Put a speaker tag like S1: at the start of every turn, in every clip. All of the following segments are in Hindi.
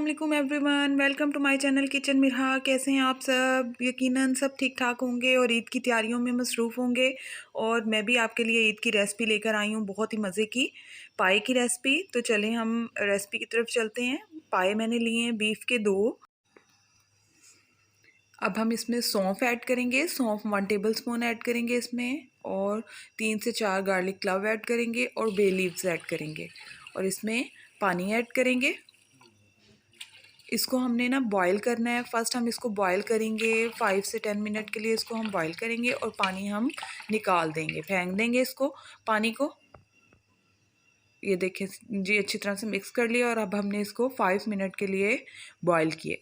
S1: वालेकुम everyone, welcome to my channel kitchen Mirha. कैसे हैं आप सब? यकीनन सब ठीक ठाक होंगे और ईद की तैयारियों में मसरूफ़ होंगे। और मैं भी आपके लिए ईद की रेसिपी लेकर आई हूँ, बहुत ही मज़े की पाए की रेसिपी। तो चलें हम रेसिपी की तरफ चलते हैं। पाए मैंने लिए हैं बीफ के 2। अब हम इसमें सौंफ ऐड करेंगे। सौंफ 1 टेबल स्पून ऐड करेंगे इसमें, और 3 से 4 गार्लिक क्लव ऐड करेंगे और बे लीव्स ऐड करेंगे, और इसमें पानी ऐड करेंगे। इसको हमने ना बॉईल करना है। फर्स्ट हम इसको बॉईल करेंगे 5 से 10 मिनट के लिए। इसको हम बॉईल करेंगे और पानी हम निकाल देंगे, फेंक देंगे इसको, पानी को। ये देखिए जी, अच्छी तरह से मिक्स कर लिया। और अब हमने इसको 5 मिनट के लिए बॉईल किए।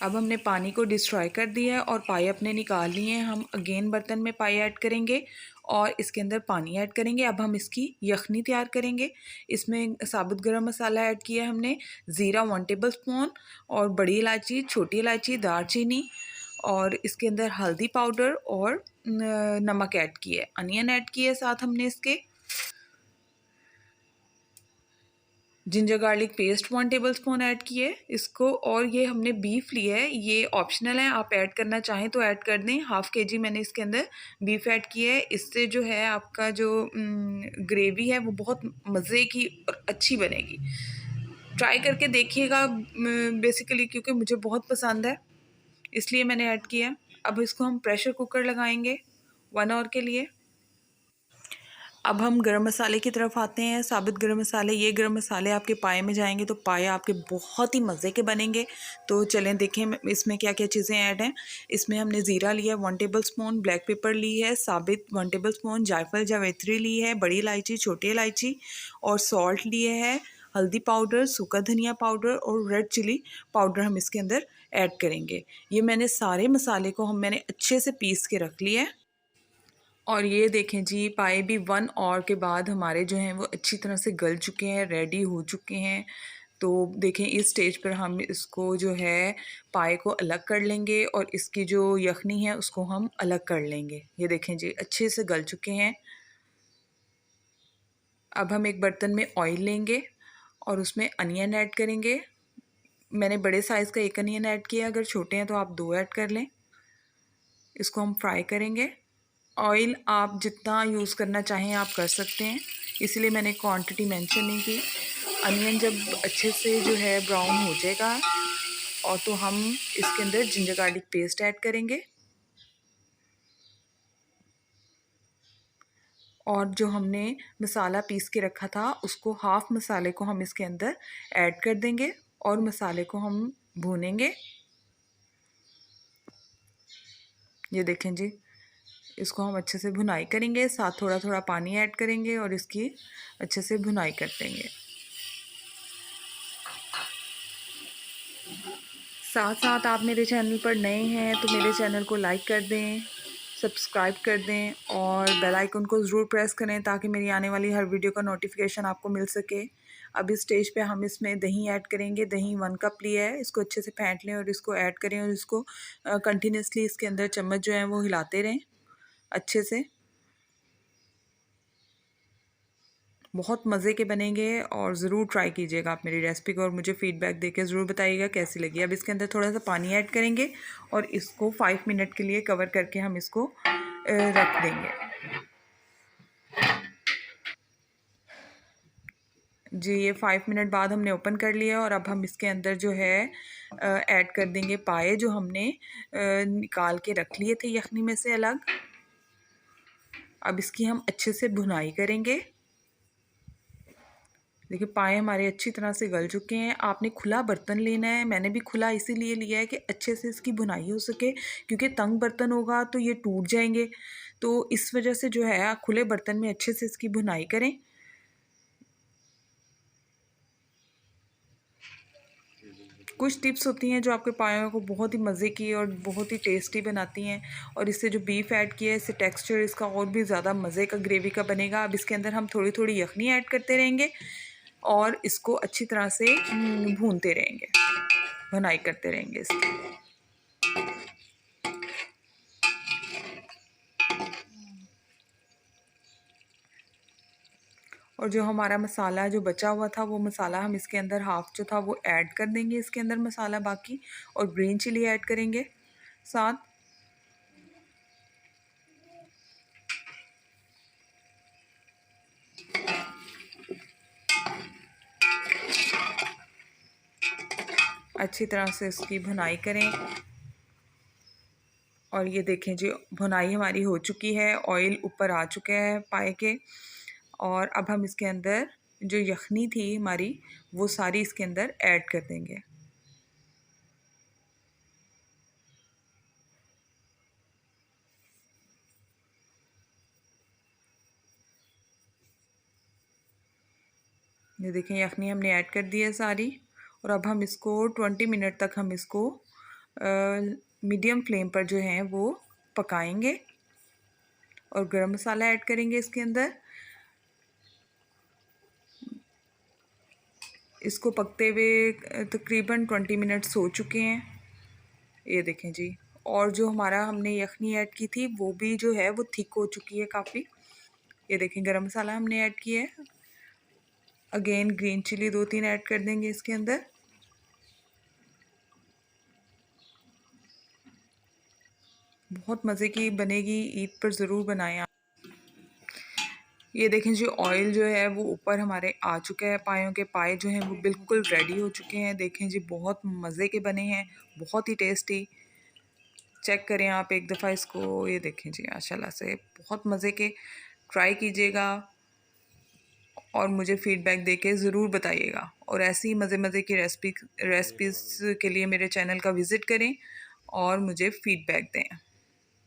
S1: अब हमने पानी को डिस्ट्रॉय कर दिया है और पाए अपने निकाल लिए हैं। हम अगेन बर्तन में पाए ऐड करेंगे और इसके अंदर पानी ऐड करेंगे। अब हम इसकी यखनी तैयार करेंगे। इसमें साबुत गरम मसाला ऐड किया है हमने, ज़ीरा 1 टेबल स्पून, और बड़ी इलायची, छोटी इलायची, दालचीनी, और इसके अंदर हल्दी पाउडर और नमक ऐड किया है। अनियन ऐड किया है साथ हमने इसके। Ginger garlic paste 1 table spoon add किए इसको। और ये हमने बीफ लिया है, ये ऑप्शनल है, आप ऐड करना चाहें तो ऐड कर दें। हाफ़ kg मैंने इसके अंदर बीफ ऐड किया है। इससे जो है आपका जो ग्रेवी है वो बहुत मज़े की और अच्छी बनेगी। ट्राई करके देखिएगा बेसिकली, क्योंकि मुझे बहुत पसंद है इसलिए मैंने ऐड किया। अब इसको हम प्रेशर कुकर लगाएंगे 1 आवर के लिए। अब हम गरम मसाले की तरफ आते हैं। साबुत गरम मसाले, ये गरम मसाले आपके पाए में जाएंगे तो पाए आपके बहुत ही मज़े के बनेंगे। तो चलें देखें इसमें क्या क्या चीज़ें ऐड हैं। इसमें हमने ज़ीरा लिया 1 टेबल स्पून, ब्लैक पेपर ली है साबित 1 टेबल स्पून, जायफल जावित्री ली है, बड़ी इलायची, छोटी इलायची, और सॉल्ट लिए है, हल्दी पाउडर, सूखा धनिया पाउडर और रेड चिली पाउडर हम इसके अंदर ऐड करेंगे। ये मैंने सारे मसाले को मैंने अच्छे से पीस के रख लिया है। और ये देखें जी, पाए भी 1 आवर के बाद हमारे जो हैं वो अच्छी तरह से गल चुके हैं, रेडी हो चुके हैं। तो देखें इस स्टेज पर हम इसको जो है पाए को अलग कर लेंगे और इसकी जो यखनी है उसको हम अलग कर लेंगे। ये देखें जी, अच्छे से गल चुके हैं। अब हम एक बर्तन में ऑयल लेंगे और उसमें अनियन ऐड करेंगे। मैंने बड़े साइज़ का 1 अनियन ऐड किया, अगर छोटे हैं तो आप 2 ऐड कर लें। इसको हम फ्राई करेंगे। ऑयल आप जितना यूज़ करना चाहें आप कर सकते हैं, इसलिए मैंने क्वांटिटी मेंशन नहीं की। अनियन जब अच्छे से जो है ब्राउन हो जाएगा और तो हम इसके अंदर जिंजर गार्लिक पेस्ट ऐड करेंगे, और जो हमने मसाला पीस के रखा था उसको, हाफ़ मसाले को हम इसके अंदर ऐड कर देंगे और मसाले को हम भूनेंगे। ये देखें जी, इसको हम अच्छे से भुनाई करेंगे, साथ थोड़ा थोड़ा पानी ऐड करेंगे और इसकी अच्छे से भुनाई कर देंगे। साथ साथ आप मेरे चैनल पर नए हैं तो मेरे चैनल को लाइक कर दें, सब्सक्राइब कर दें और बेल आइकन को ज़रूर प्रेस करें ताकि मेरी आने वाली हर वीडियो का नोटिफिकेशन आपको मिल सके। अब इस स्टेज पे हम इसमें दही ऐड करेंगे। दही 1 कप लिया है, इसको अच्छे से फेंट लें और इसको ऐड करें और इसको कंटिन्यूसली इसके अंदर चम्मच जो है वो हिलाते रहें अच्छे से। बहुत मज़े के बनेंगे और ज़रूर ट्राई कीजिएगा आप मेरी रेसिपी को और मुझे फ़ीडबैक देके ज़रूर बताइएगा कैसी लगी। अब इसके अंदर थोड़ा सा पानी ऐड करेंगे और इसको 5 मिनट के लिए कवर करके हम इसको रख देंगे। जी, ये 5 मिनट बाद हमने ओपन कर लिया और अब हम इसके अंदर जो है ऐड कर देंगे पाए जो हमने निकाल के रख लिए थे यखनी में से अलग। अब इसकी हम अच्छे से भुनाई करेंगे। देखिए पाए हमारे अच्छी तरह से गल चुके हैं। आपने खुला बर्तन लेना है, मैंने भी खुला इसीलिए लिया है कि अच्छे से इसकी भुनाई हो सके, क्योंकि तंग बर्तन होगा तो ये टूट जाएंगे। तो इस वजह से जो है खुले बर्तन में अच्छे से इसकी भुनाई करें। कुछ टिप्स होती हैं जो आपके पायों को बहुत ही मज़े की और बहुत ही टेस्टी बनाती हैं, और इससे जो बीफ ऐड किया है इससे टेक्सचर इसका और भी ज़्यादा मज़े का ग्रेवी का बनेगा। अब इसके अंदर हम थोड़ी थोड़ी यखनी ऐड करते रहेंगे और इसको अच्छी तरह से भूनते रहेंगे, भुनाई करते रहेंगे इसकी। और जो हमारा मसाला जो बचा हुआ था वो मसाला हम इसके अंदर हाफ़ जो था वो ऐड कर देंगे इसके अंदर मसाला बाकी, और ग्रीन चिली ऐड करेंगे साथ। अच्छी तरह से इसकी भुनाई करें। और ये देखें जी भुनाई हमारी हो चुकी है, ऑयल ऊपर आ चुका है पाए के। और अब हम इसके अंदर जो यखनी थी हमारी वो सारी इसके अंदर ऐड कर देंगे। ये देखें यखनी हमने ऐड कर दी है सारी। और अब हम इसको 20 मिनट तक हम इसको मीडियम फ्लेम पर जो है वो पकाएंगे। और गरम मसाला ऐड करेंगे इसके अंदर। इसको पकते हुए तकरीबन 20 मिनट्स हो चुके हैं। ये देखें जी। और जो हमारा हमने यखनी ऐड की थी वो भी जो है वो थिक हो चुकी है काफ़ी। ये देखें गरम मसाला हमने ऐड किया है। अगेन ग्रीन चिली 2-3 ऐड कर देंगे इसके अंदर। बहुत मज़े की बनेगी, ईद पर ज़रूर बनाएं आप। ये देखें जी ऑयल जो है वो ऊपर हमारे आ चुका है, पायों के पाए जो हैं वो बिल्कुल रेडी हो चुके हैं। देखें जी बहुत मज़े के बने हैं, बहुत ही टेस्टी। चेक करें आप एक दफ़ा इसको। ये देखें जी माशाल्लाह से बहुत मज़े के। ट्राई कीजिएगा और मुझे फ़ीडबैक देके ज़रूर बताइएगा। और ऐसी मज़े मज़े की रेसिपीज़ के लिए मेरे चैनल का विज़िट करें और मुझे फ़ीडबैक दें।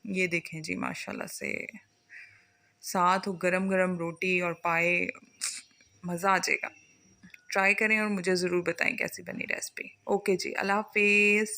S1: ये देखें जी माशाल्लाह से साथ गरम गरम रोटी और पाए, मज़ा आ जाएगा। ट्राई करें और मुझे ज़रूर बताएं कैसी बनी रेसिपी। ओके जी, अल्लाह हाफ़िज़।